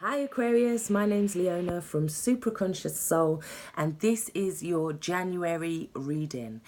Hi Aquarius, my name's Leona from Supra ConsciousSoul, and this is your January reading.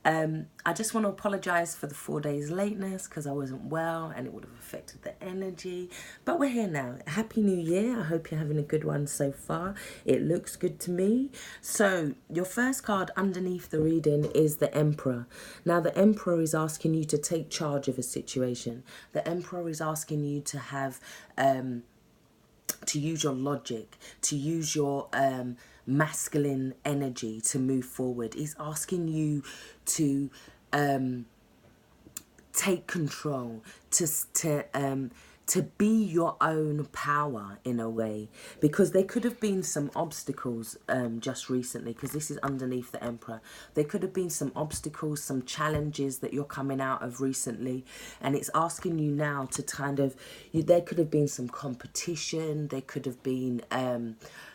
I just want to apologise for the 4 days lateness because I wasn't well and it would have affected the energy, but we're here now. Happy New Year. I hope you're having a good one so far. It looks good to me. So your first card underneath the reading is the Emperor. Now the Emperor is asking you to take charge of a situation. The Emperor is asking you to have to use your logic, to use your masculine energy to move forward. He's asking you to take control, to be your own power in a way, because there could have been some obstacles just recently, because this is underneath the Emperor. There could have been some obstacles, some challenges that you're coming out of recently, and it's asking you now to kind of, there could have been some competition, there could have been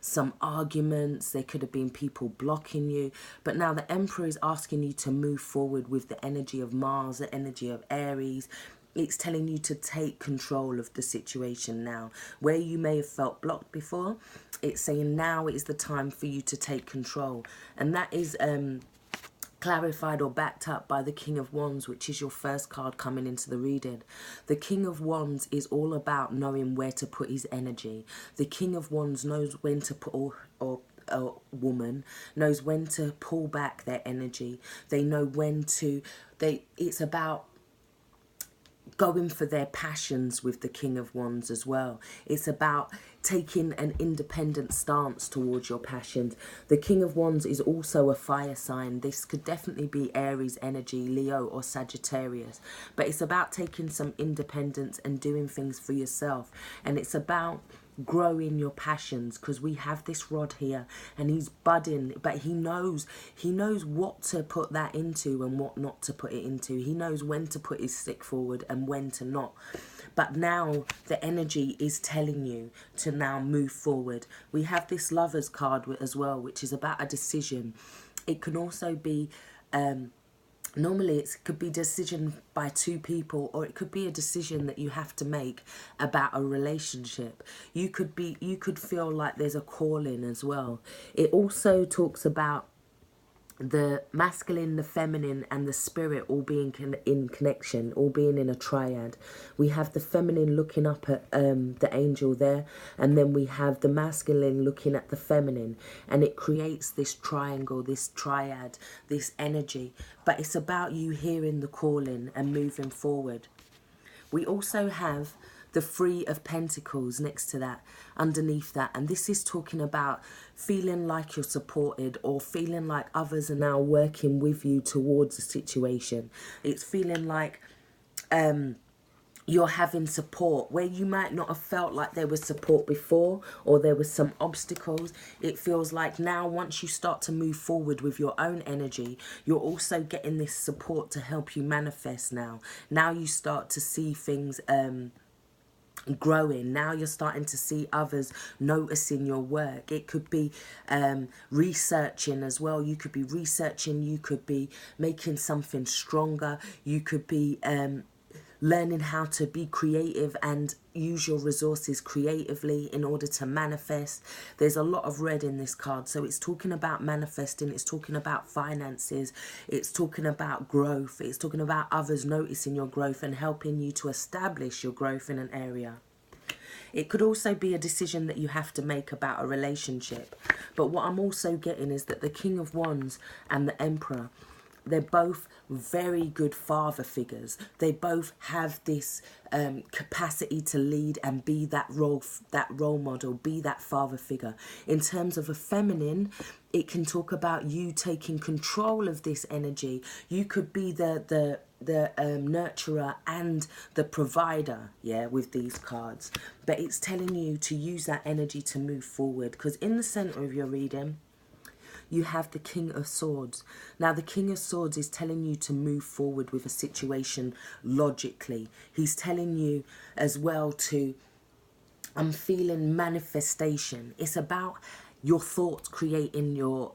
some arguments, there could have been people blocking you, but now the Emperor is asking you to move forward with the energy of Mars, the energy of Aries. It's telling you to take control of the situation now. Where you may have felt blocked before, it's saying now is the time for you to take control. And that is clarified or backed up by the King of Wands, which is your first card coming into the reading. The King of Wands is all about knowing where to put his energy. The King of Wands knows when to put, or a woman knows when to pull back their energy. They know when to, it's about going for their passions with the King of Wands as well. It's about taking an independent stance towards your passions. The King of Wands is also a fire sign. This could definitely be Aries energy, Leo or Sagittarius. But it's about taking some independence and doing things for yourself. And it's about growing your passions, because we have this rod here and he's budding, but he knows what to put that into and what not to put it into. He knows when to put his stick forward and when to not. But now the energy is telling you to now move forward. We have this Lovers card as well, which is about a decision. It can also be normally it could be a decision by two people, or it could be a decision that you have to make about a relationship. You could feel like there's a calling as well. It also talks about the masculine, the feminine and the spirit all being in connection, all being in a triad. We have the feminine looking up at the angel there, and then we have the masculine looking at the feminine, and it creates this triangle, this triad, this energy. But it's about you hearing the calling and moving forward. We also have the Three of Pentacles next to that, underneath that, and this is talking about feeling like you're supported, or feeling like others are now working with you towards a situation. It's feeling like you're having support where you might not have felt like there was support before, or there was some obstacles. It feels like now, once you start to move forward with your own energy, you're also getting this support to help you manifest now. Now you start to see things growing. Now you're starting to see others noticing your work. It could be researching as well. You could be researching, you could be making something stronger, you could be learning how to be creative and use your resources creatively in order to manifest. There's a lot of red in this card, so it's talking about manifesting, it's talking about finances, it's talking about growth, it's talking about others noticing your growth and helping you to establish your growth in an area. It could also be a decision that you have to make about a relationship. But what I'm also getting is that the King of Wands and the Emperor, they're both very good father figures. They both have this capacity to lead and be that role model, be that father figure. In terms of a feminine, it can talk about you taking control of this energy. You could be the nurturer and the provider, yeah, with these cards. But it's telling you to use that energy to move forward, because in the center of your reading, you have the King of Swords. Now, the King of Swords is telling you to move forward with a situation logically. He's telling you as well to, I'm feeling manifestation. It's about your thoughts creating your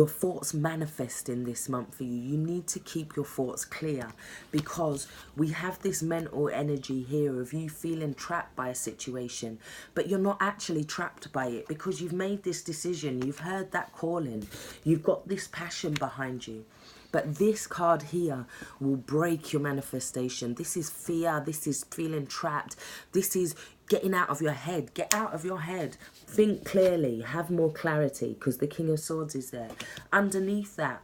thoughts manifesting this month for you. You need to keep your thoughts clear, because we have this mental energy here of you feeling trapped by a situation, but you're not actually trapped by it, because you've made this decision, you've heard that calling, you've got this passion behind you. But this card here will break your manifestation. This is fear. This is feeling trapped. This is getting out of your head. Get out of your head. Think clearly. Have more clarity, because the King of Swords is there. Underneath that,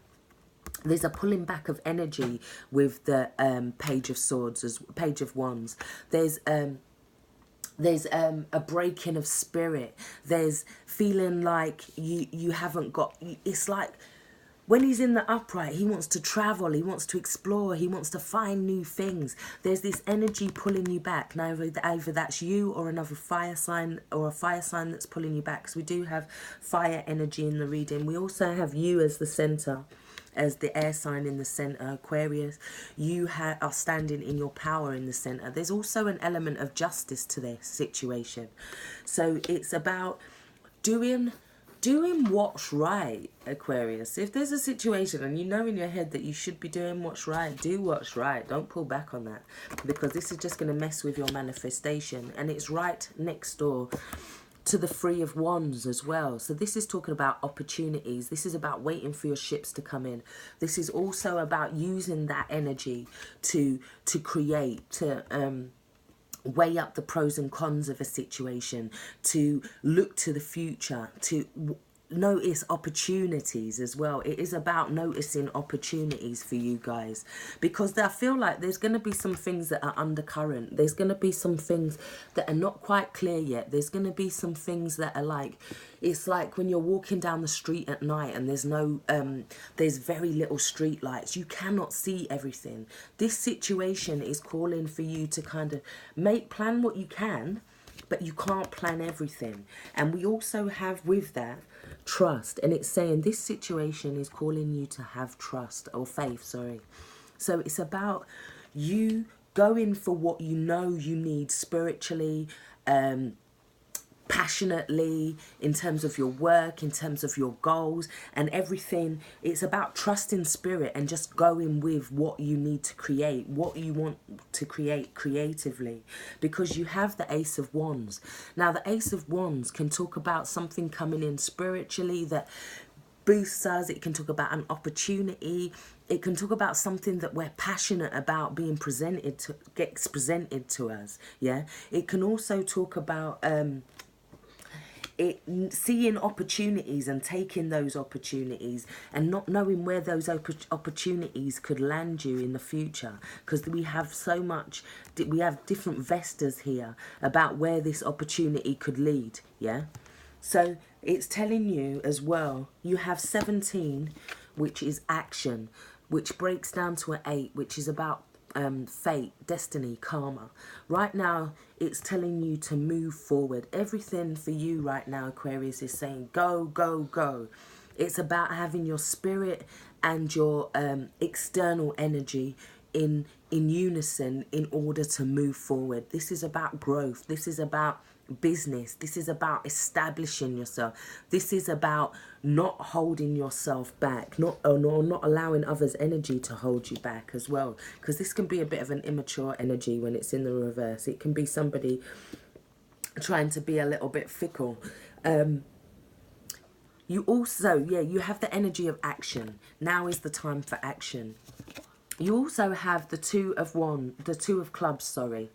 there's a pulling back of energy with the Page of Swords, Page of Wands. There's a breaking of spirit. There's feeling like you haven't got... It's like... When he's in the upright, he wants to travel, he wants to explore, he wants to find new things. There's this energy pulling you back. Now, either that's you or another fire sign, or a fire sign that's pulling you back, because we do have fire energy in the reading. We also have you as the centre, as the air sign in the centre, Aquarius. You are standing in your power in the centre. There's also an element of justice to this situation. So it's about doing what's right, Aquarius. If there's a situation and you know in your head that you should be doing what's right, do what's right. Don't pull back on that, because this is just going to mess with your manifestation. And it's right next door to the Three of Wands as well. So this is talking about opportunities. This is about waiting for your ships to come in. This is also about using that energy to create, to weigh up the pros and cons of a situation, to look to the future, to notice opportunities as well. It is about noticing opportunities for you guys, because I feel like there's going to be some things that are undercurrent. There's going to be some things that are not quite clear yet. There's going to be some things that are like, it's like when you're walking down the street at night and there's very little street lights. You cannot see everything. This situation is calling for you to kind of plan what you can, but you can't plan everything. And we also have with that trust, and it's saying this situation is calling you to have trust, or faith, sorry. So it's about you going for what you know you need spiritually, passionately, in terms of your work, in terms of your goals and everything. It's about trusting spirit and just going with what you need to create, what you want to create creatively, because you have the Ace of Wands. Now, the Ace of Wands can talk about something coming in spiritually that boosts us. It can talk about an opportunity. It can talk about something that we're passionate about gets presented to us. Yeah. It can also talk about seeing opportunities and taking those opportunities, and not knowing where those opportunities could land you in the future, because we have we have different vestas here about where this opportunity could lead. Yeah. So it's telling you as well, you have 17, which is action, which breaks down to an 8, which is about fate, destiny, karma. Right now, it's telling you to move forward. Everything for you right now, Aquarius, is saying go, go, go. It's about having your spirit and your external energy in unison in order to move forward. This is about growth. This is about business. This is about establishing yourself. This is about not holding yourself back, not allowing others' energy to hold you back as well, because this can be a bit of an immature energy when it's in the reverse. It can be somebody trying to be a little bit fickle. You also, you have the energy of action. Now is the time for action. You also have the Two of Clubs, sorry.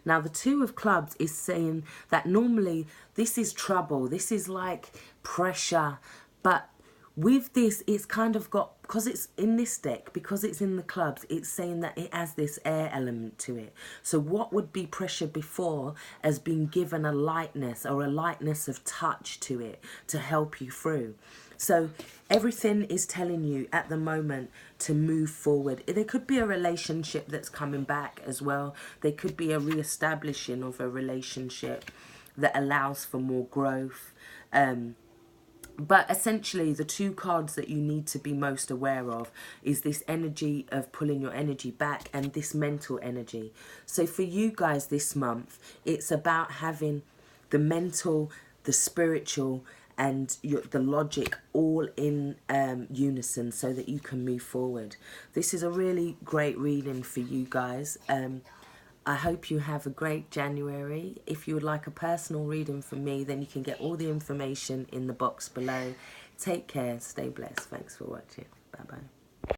Now, the Two of Clubs is saying that normally this is trouble. This is like pressure. But with this, it's kind of got, because it's in this deck, because it's in the clubs, it's saying that it has this air element to it. So what would be pressure before has been given a lightness, or a lightness of touch to it to help you through. So everything is telling you at the moment to move forward. There could be a relationship that's coming back as well. There could be a re-establishing of a relationship that allows for more growth. But essentially, the two cards that you need to be most aware of is this energy of pulling your energy back and this mental energy. So for you guys this month, it's about having the mental, the spiritual, and the logic all in unison so that you can move forward. This is a really great reading for you guys. I hope you have a great January. If you would like a personal reading from me, then you can get all the information in the box below. Take care, stay blessed. Thanks for watching. Bye bye.